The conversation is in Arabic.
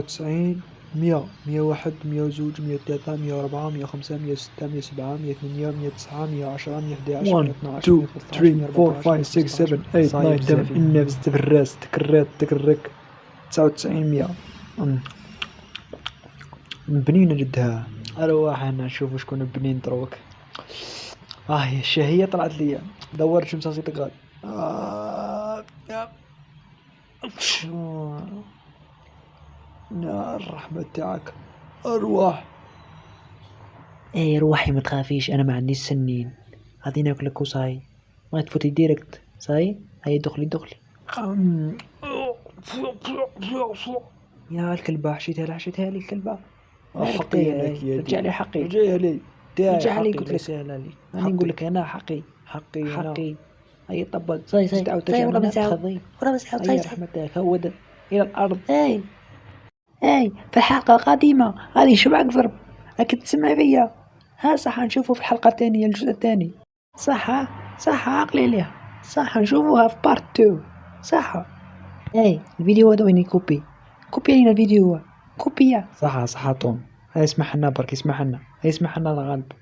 99 100 101 102 103 104 105 106 107 108 109 110 111 1 112 2 3 4 5 6 7 8 9 10 إن بالراس تكرك 99 100 بنينة جدها. أروح أنا نشوف شكون بنين دروك. هي الشهية طلعت لي دورت شو مساسي تقال. يا الرحمة تاعك أروح. ايه روحي ما تخافيش، انا ما عنديش سنين، غادي ناكلك وصاي، ما تفوتي ديريكت صاي. هيا دخلي يا الكلبة حشيتها لي الكلبة. حقي لك يا رجع لي حقي، رجعها لي تاعي رجع لي حقي قلت لا لك. سهل لي راني نقول لك انا حقي أنا هيا طبق صاي تعاود صاي ترجع ولا منها بنساو تخضي. صاي رحمتك هود إلى الأرض. اي في الحلقة القادمة غادي نشبعك ضرب، راك تسمع فيا. ها صح نشوفه في الحلقة الثانية الجزء الثاني. صح عقلي عليها. صح نشوفوها في بارت 2. صح. الفيديو هذا وين كوبي علينا الفيديو كوبيا. صح طوم. هاي اسمح لنا برك اسمح لنا الغالب.